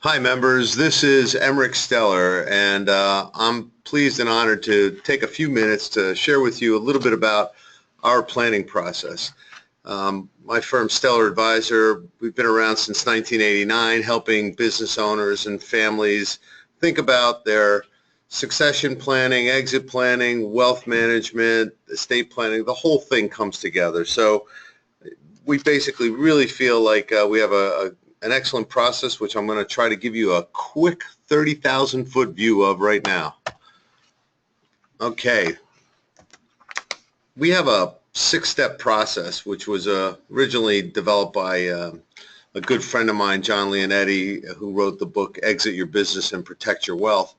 Hi members, this is Emrich and I'm pleased and honored to take a few minutes to share with you a little bit about our planning process. My firm Stellar Advisor, we've been around since 1989 helping business owners and families think about their succession planning, exit planning, wealth management, estate planning. The whole thing comes together. So we basically really feel like we have an excellent process, which I'm going to try to give you a quick 30,000 foot view of right now. Okay, we have a 6-step process, which was originally developed by a good friend of mine, John Leonetti, who wrote the book Exit Your Business and Protect Your Wealth.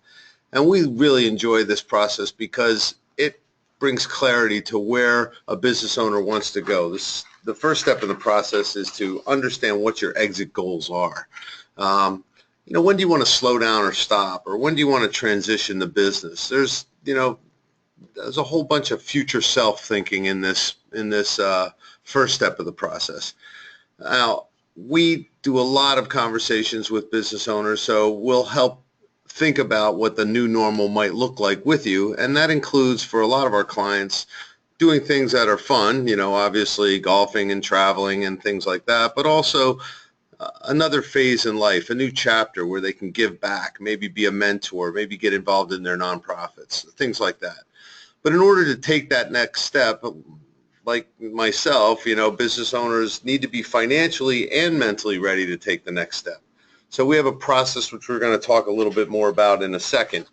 And we really enjoy this process because it brings clarity to where a business owner wants to go. The first step in the process is to understand what your exit goals are. When do you want to slow down or stop, or when do you want to transition the business? There's a whole bunch of future self thinking in this first step of the process. Now, we do a lot of conversations with business owners, so we'll help think about what the new normal might look like with you, and that includes, for a lot of our clients, doing things that are fun, obviously golfing and traveling and things like that, but also another phase in life, a new chapter where they can give back, maybe be a mentor, maybe get involved in their nonprofits, things like that. But in order to take that next step, like myself, business owners need to be financially and mentally ready to take the next step. So we have a process which we're going to talk a little bit more about in a second.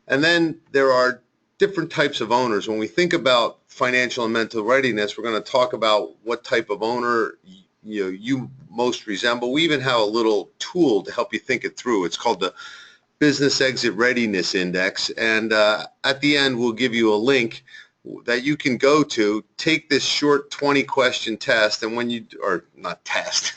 And then there are different types of owners. When we think about financial and mental readiness, we're going to talk about what type of owner you most resemble. We even have a little tool to help you think it through. It's called the Business Exit Readiness Index. And at the end, we'll give you a link that you can go to, take this short 20-question test, and when you, or not test,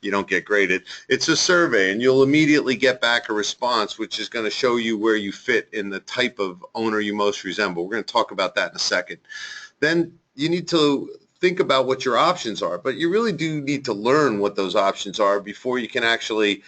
you don't get graded, it's a survey, and you'll immediately get back a response which is going to show you where you fit in the type of owner you most resemble. We're going to talk about that in a second. Then you need to think about what your options are, but you really do need to learn what those options are before you can actually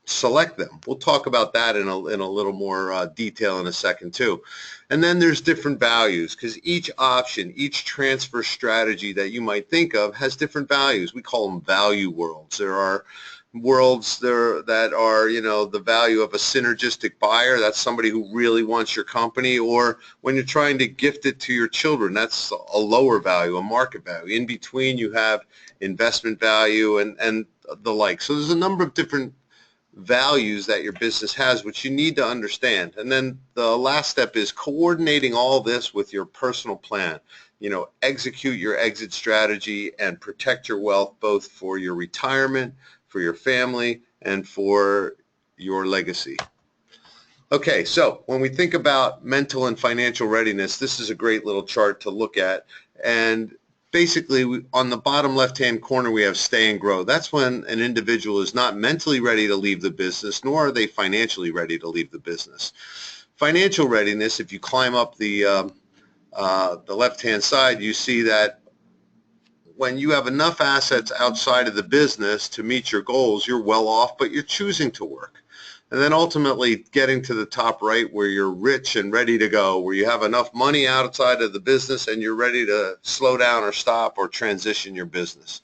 select them. We'll talk about that in a little more detail in a second too. And then there's different values, because each option, each transfer strategy that you might think of has different values. We call them value worlds. There are worlds there that are, the value of a synergistic buyer. That's somebody who really wants your company. Or when you're trying to gift it to your children, that's a lower value, a market value. In between, you have investment value and the like. So there's a number of different values that your business has, which you need to understand. And then the last step is coordinating all this with your personal plan. Execute your exit strategy and protect your wealth, both for your retirement, for your family, and for your legacy. Okay, so when we think about mental and financial readiness, this is a great little chart to look at. And basically, on the bottom left-hand corner, we have stay and grow. That's when an individual is not mentally ready to leave the business, nor are they financially ready to leave the business. Financial readiness, if you climb up the left-hand side, you see that when you have enough assets outside of the business to meet your goals, you're well off, but you're choosing to work. And then ultimately getting to the top right, where you're rich and ready to go, where you have enough money outside of the business and you're ready to slow down or stop or transition your business.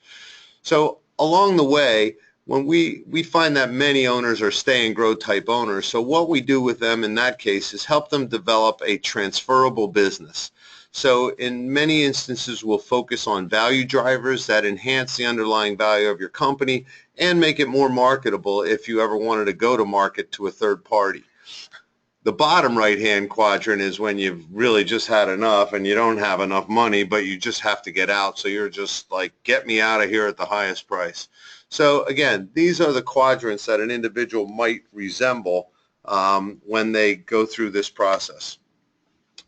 So along the way, when we find that many owners are stay and grow type owners, so what we do with them in that case is help them develop a transferable business. So in many instances, we'll focus on value drivers that enhance the underlying value of your company and make it more marketable if you ever wanted to go to market to a third party. The bottom right-hand quadrant is when you've really just had enough and you don't have enough money, but you just have to get out. So you're just like, get me out of here at the highest price. So again, these are the quadrants that an individual might resemble when they go through this process.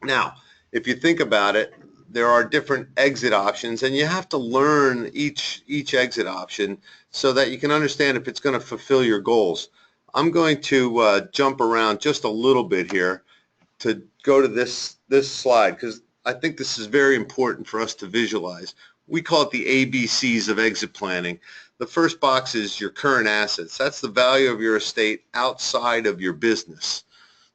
Now, if you think about it, there are different exit options, and you have to learn each exit option so that you can understand if it's going to fulfill your goals. I'm going to jump around just a little bit here to go to this slide, because I think this is very important for us to visualize. We call it the ABCs of exit planning. The first box is your current assets. That's the value of your estate outside of your business.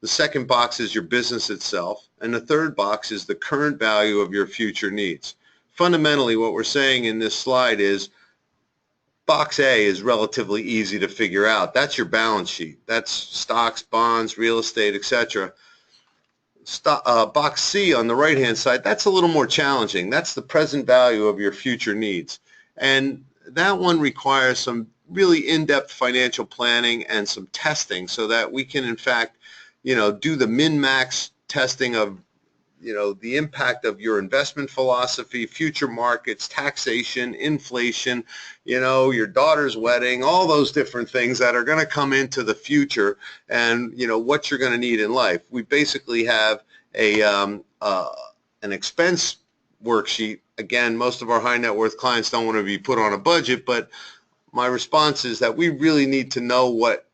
The second box is your business itself. And the third box is the current value of your future needs. Fundamentally, what we're saying in this slide is box A is relatively easy to figure out. That's your balance sheet. That's stocks, bonds, real estate, etc. Box C on the right-hand side, that's a little more challenging. That's the present value of your future needs. And that one requires some really in-depth financial planning and some testing so that we can, in fact, do the min-max testing of the impact of your investment philosophy, future markets, taxation, inflation, your daughter's wedding, all those different things that are going to come into the future, and what you're going to need in life. We basically have an expense worksheet. Again, most of our high net worth clients don't want to be put on a budget, but my response is that we really need to know what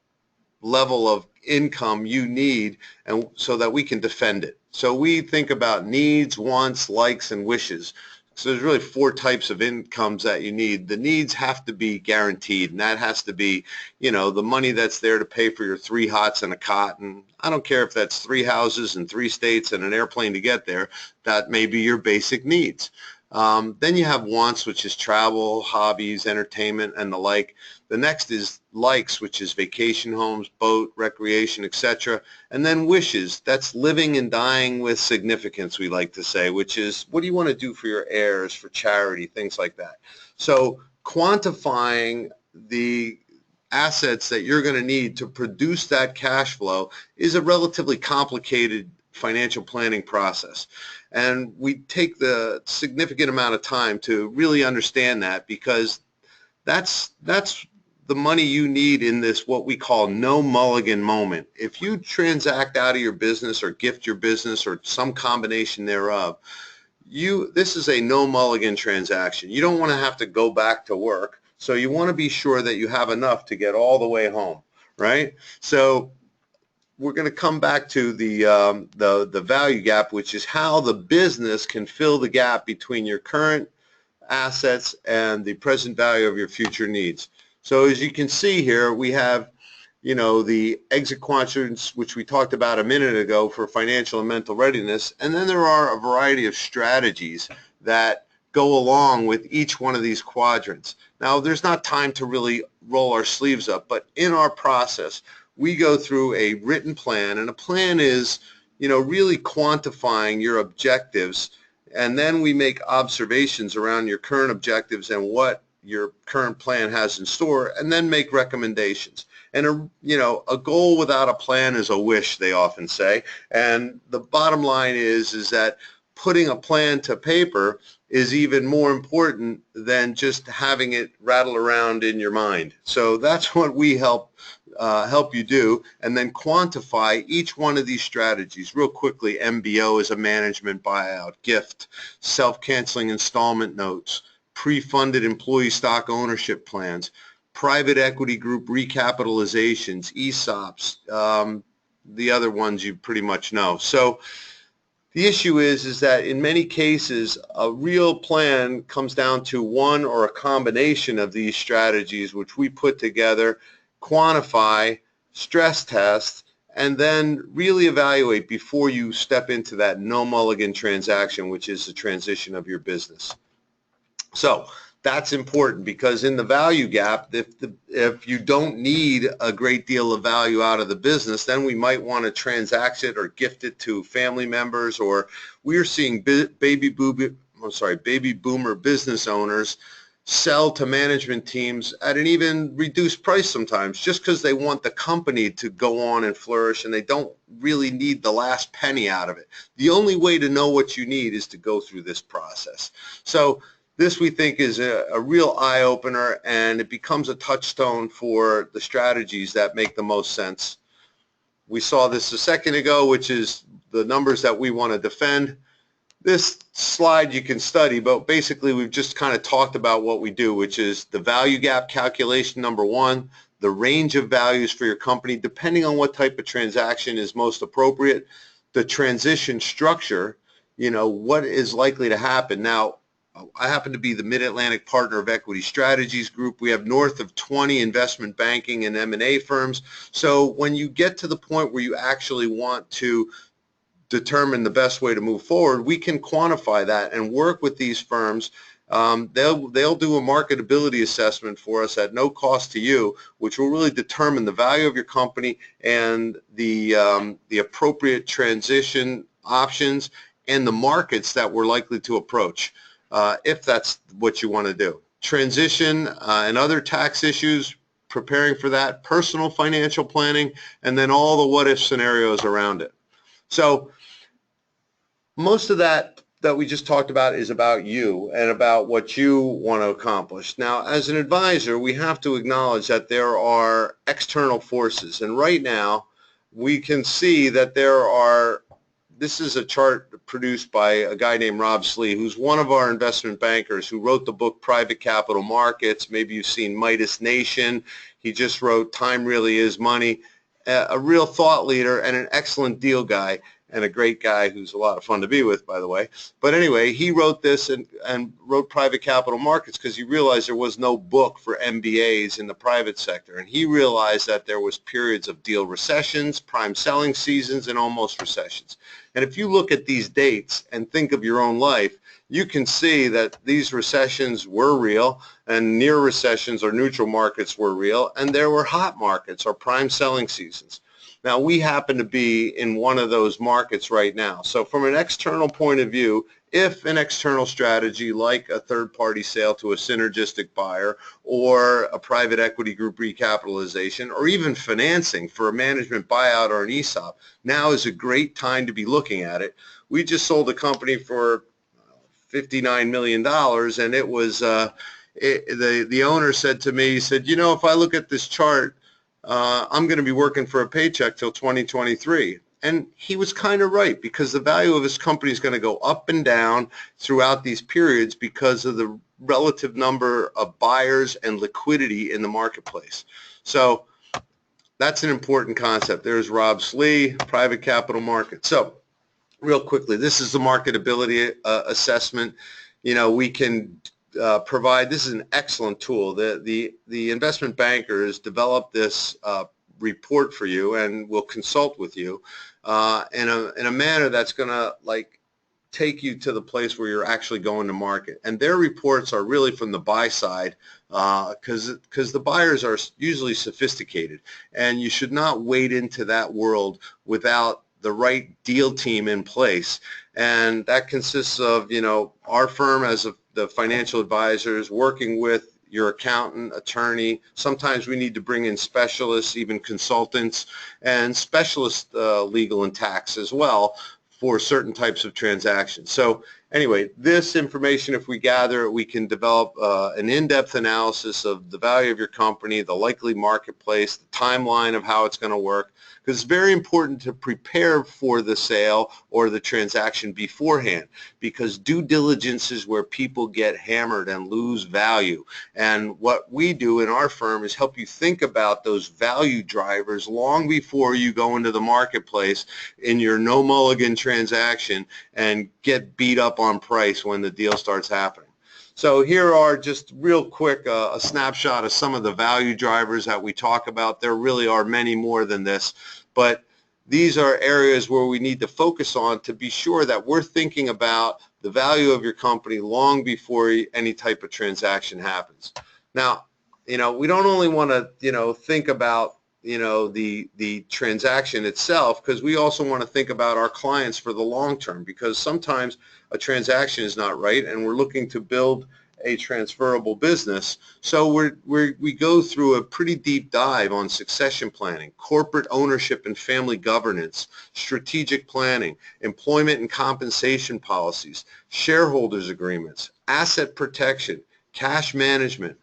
level of income you need, and so that we can defend it. So we think about needs, wants, likes, and wishes. So there's really 4 types of incomes that you need. The needs have to be guaranteed, and that has to be, the money that's there to pay for your 3 hots and a cot. And I don't care if that's 3 houses in 3 states and an airplane to get there. That may be your basic needs. Then you have wants, which is travel, hobbies, entertainment, and the like. The next is likes, which is vacation homes, boat, recreation, etc. And then wishes, that's living and dying with significance, we like to say, which is what do you want to do for your heirs, for charity, things like that. So quantifying the assets that you're going to need to produce that cash flow is a relatively complicated financial planning process. And we take the significant amount of time to really understand that, because that's the money you need in this what we call no mulligan moment. If you transact out of your business or gift your business or some combination thereof, this is a no mulligan transaction. You don't want to have to go back to work, so you want to be sure that you have enough to get all the way home, right? So we're going to come back to the value gap, which is how the business can fill the gap between your current assets and the present value of your future needs. So as you can see here, we have, the exit quadrants, which we talked about a minute ago for financial and mental readiness, and then there are a variety of strategies that go along with each one of these quadrants. Now, there's not time to really roll our sleeves up, but in our process, we go through a written plan, and a plan is, really quantifying your objectives, and then we make observations around your current objectives and what your current plan has in store, and then make recommendations. And a goal without a plan is a wish, they often say. And the bottom line is that putting a plan to paper is even more important than just having it rattle around in your mind. So that's what we help you do, and then quantify each one of these strategies. Real quickly, MBO is a management buyout, gift, self-canceling installment notes, pre-funded employee stock ownership plans, private equity group recapitalizations, ESOPs, the other ones you pretty much know. So the issue is that in many cases, a real plan comes down to one or a combination of these strategies, which we put together, quantify, stress test, and then really evaluate before you step into that no mulligan transaction, which is the transition of your business. So that's important, because in the value gap, if you don't need a great deal of value out of the business, then we might want to transact it or gift it to family members. Or we're seeing baby boomer business owners sell to management teams at an even reduced price sometimes, just because they want the company to go on and flourish, and they don't really need the last penny out of it. The only way to know what you need is to go through this process. So this, we think, is a real eye-opener, and it becomes a touchstone for the strategies that make the most sense. We saw this a second ago, which is the numbers that we want to defend. This slide you can study, but basically we've just kind of talked about what we do, which is the value gap calculation, number one, the range of values for your company, depending on what type of transaction is most appropriate, the transition structure, what is likely to happen. Now, I happen to be the Mid-Atlantic partner of Equity Strategies Group. We have north of 20 investment banking and M&A firms. So when you get to the point where you actually want to determine the best way to move forward, we can quantify that and work with these firms. They'll do a marketability assessment for us at no cost to you, which will really determine the value of your company and the appropriate transition options and the markets that we're likely to approach, if that's what you want to do. Transition and other tax issues, preparing for that, personal financial planning, and then all the what-if scenarios around it. So most of that we just talked about is about you and about what you want to accomplish. Now, as an advisor, we have to acknowledge that there are external forces, and right now we can see that there are, this is a chart produced by a guy named Rob Slee, who's one of our investment bankers who wrote the book Private Capital Markets. Maybe you've seen Midas Nation. He just wrote Time Really Is Money. A real thought leader and an excellent deal guy, and a great guy who's a lot of fun to be with, by the way. But anyway, he wrote this and wrote Private Capital Markets because he realized there was no book for MBAs in the private sector. And he realized that there was periods of deal recessions, prime selling seasons, and almost recessions. And if you look at these dates and think of your own life, you can see that these recessions were real, and near recessions or neutral markets were real, and there were hot markets or prime selling seasons. Now, we happen to be in one of those markets right now. So from an external point of view, if an external strategy like a third-party sale to a synergistic buyer or a private equity group recapitalization or even financing for a management buyout or an ESOP, now is a great time to be looking at it. We just sold a company for $59 million, and it was the owner said to me, he said, you know, if I look at this chart, I'm going to be working for a paycheck till 2023. And he was kind of right, because the value of his company is going to go up and down throughout these periods because of the relative number of buyers and liquidity in the marketplace. So that's an important concept. There's Rob Slee, Private Capital Markets. So real quickly, this is the marketability assessment. You know, we can provide, this is an excellent tool. The investment bankers develop this report for you and will consult with you in a manner that's going to take you to the place where you're actually going to market. And their reports are really from the buy side, because the buyers are usually sophisticated, and you should not wade into that world without the right deal team in place. And that consists of, you know, our firm as the financial advisors working with your accountant, attorney. Sometimes we need to bring in specialists, even consultants, and specialist legal and tax as well for certain types of transactions. So anyway, this information, if we gather it, we can develop an in-depth analysis of the value of your company, the likely marketplace, the timeline of how it's going to work, because it's very important to prepare for the sale or the transaction beforehand, because due diligence is where people get hammered and lose value. And what we do in our firm is help you think about those value drivers long before you go into the marketplace in your no mulligan transaction and get beat up on price when the deal starts happening. So here are just real quick a snapshot of some of the value drivers that we talk about. There really are many more than this, but these are areas where we need to focus on to be sure that we're thinking about the value of your company long before any type of transaction happens. Now, you know, we don't only want to, you know, think about, you know, the transaction itself, because we also want to think about our clients for the long term, because sometimes a transaction is not right and we're looking to build a transferable business. So we go through a pretty deep dive on succession planning, corporate ownership and family governance, strategic planning, employment and compensation policies, shareholders agreements, asset protection, cash management.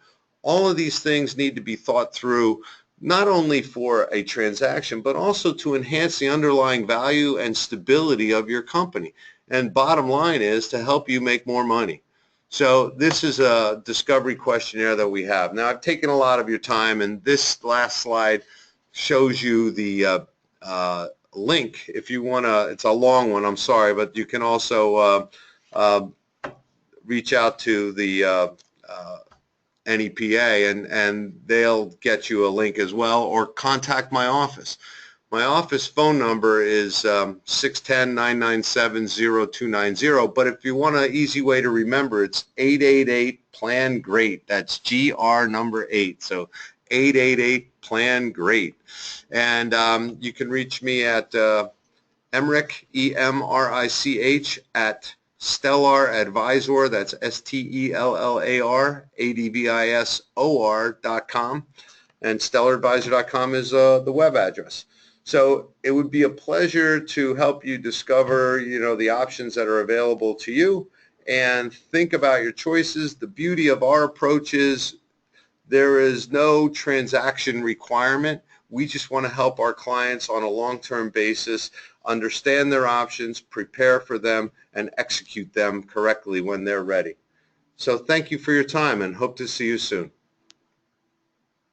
All of these things need to be thought through, not only for a transaction, but also to enhance the underlying value and stability of your company. And bottom line is to help you make more money. So this is a discovery questionnaire that we have. Now, I've taken a lot of your time, and this last slide shows you the link. If you want to, it's a long one, I'm sorry, but you can also reach out to the NEPA and they'll get you a link as well, or contact my office. My office phone number is 610-997-0290, but if you want an easy way to remember, it's 888-PLAN-GREAT. That's GR number 8, so 888-PLAN-GREAT. And you can reach me at Emrich, E-M-R-I-C-H, at Stellar Advisor, that's STELLARADVISOR.com, and stellaradvisor.com is the web address. So it would be a pleasure to help you discover, the options that are available to you and think about your choices. The beauty of our approach is there is no transaction requirement. We just want to help our clients on a long-term basis understand their options, prepare for them, and execute them correctly when they're ready. So thank you for your time and hope to see you soon.